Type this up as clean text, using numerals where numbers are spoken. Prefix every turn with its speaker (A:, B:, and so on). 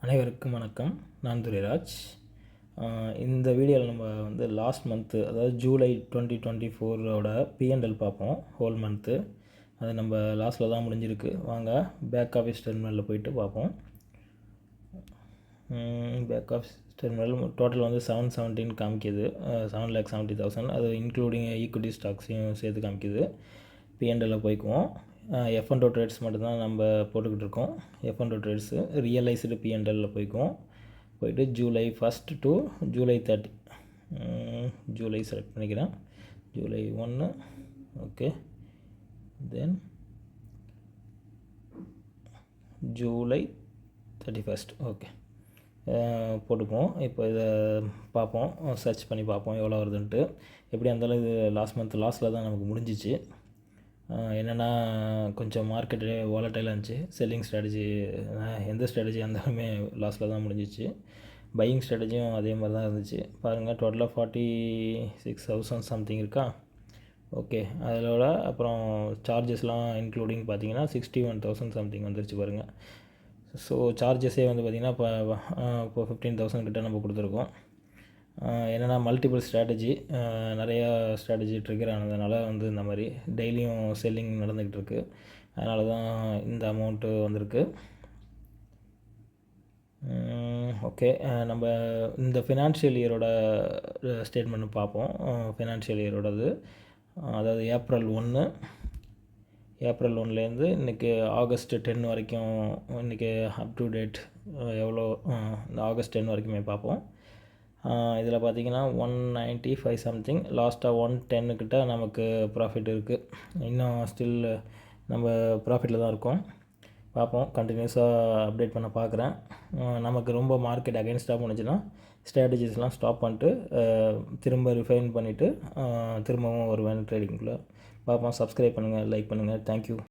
A: அனைவருக்கும் வணக்கம். நான் துரைராஜ். இந்த வீடியோவில் நம்ம வந்து லாஸ்ட் மந்த்து, அதாவது ஜூலை 2024 P&L பார்ப்போம். ஹோல் மந்த்து அது நம்ம லாஸ்ட்டில் தான் முடிஞ்சிருக்கு. வாங்க பேக் ஆஃபீஸ் டெர்மினலில் போயிட்டு பார்ப்போம். பேக் ஆஃபீஸ் டெர்மினல் டோட்டல் வந்து 717 காமிக்குது. 7,70,000 அது இன்க்ளூடிங் ஈக்விட்டி ஸ்டாக்ஸையும் சேர்த்து காமிக்குது. P&L போய்க்குவோம். F&O ட்ரேட்ஸ் மட்டும்தான் நம்ம போட்டுக்கிட்டு இருக்கோம். F&O trades realised P&L போய்க்குவோம். போயிட்டு ஜூலை 1 to ஜூலை 30, ஜூலை செலக்ட் பண்ணிக்கிறேன். ஜூலை 1, ஓகே. தென் ஜூலை 31, ஓகே போட்டுக்குவோம். இப்போ இதை பார்ப்போம், சர்ச் பண்ணி பார்ப்போம் எவ்வளோ வருதுன்ட்டு. எப்படியா இருந்தாலும் இது லாஸ்ட் மந்த் லாஸ்ட்டில் தான் நமக்கு முடிஞ்சிச்சு. என்னென்னா கொஞ்சம் மார்க்கெட்டு வாலட்டைலாக இருந்துச்சு. செல்லிங் ஸ்ட்ராட்டஜி, எந்த ஸ்ட்ராட்டஜி இருந்தாலுமே லாஸ்ட்டில் தான் முடிஞ்சிச்சு. பையிங் ஸ்ட்ராட்டஜியும் அதே மாதிரி தான் இருந்துச்சு. பாருங்கள், டோட்டலாக 46,000 சம்திங் இருக்கா. ஓகே, அதோட அப்புறம் சார்ஜஸ்லாம் இன்க்ளூடிங் பார்த்தீங்கன்னா 61,000 சம்திங் வந்துருச்சு பாருங்கள். ஸோ சார்ஜஸே வந்து பார்த்திங்கன்னா இப்போ 15,000 கிட்ட நம்ம கொடுத்துருக்கோம். என்னென்னா மல்டிபிள் ஸ்ட்ராட்டஜி, நிறையா ஸ்ட்ராட்டஜி ட்ரிகர் ஆனதுனால வந்து இந்த மாதிரி டெய்லியும் செல்லிங் நடந்துக்கிட்டு இருக்குது. அதனால தான் இந்த அமௌண்ட்டு வந்திருக்கு. ஓகே, நம்ம இந்த ஃபினான்ஷியல் இயரோட ஸ்டேட்மெண்ட் பார்ப்போம். ஃபினான்ஷியல் இயரோடது, அதாவது ஏப்ரல் 1லேருந்து இன்றைக்கி ஆகஸ்ட் 10 வரைக்கும், இன்றைக்கி அப் டு டேட் எவ்வளோ, இந்த ஆகஸ்ட் 10 வரைக்குமே பார்ப்போம். இதில் பார்த்திங்கன்னா 195 சம்திங், லாஸ்ட்டாக 110 கிட்ட நமக்கு ப்ராஃபிட் இருக்குது. இன்னும் ஸ்டில் நம்ம ப்ராஃபிட்டில் தான் இருக்கோம். பார்ப்போம், கண்டினியூஸாக அப்டேட் பண்ண பார்க்குறேன். நமக்கு ரொம்ப மார்க்கெட் அகைன்ஸ்டாக போணுச்சுன்னா ஸ்ட்ராட்டஜிஸ்லாம் ஸ்டாப் பண்ணிட்டு திரும்ப ரிஃபைன் பண்ணிவிட்டு திரும்பவும் ஒரு வேன் ட்ரேடிங்குள்ளே பார்ப்போம். சப்ஸ்கிரைப் பண்ணுங்கள், லைக் பண்ணுங்கள். தேங்க்யூ.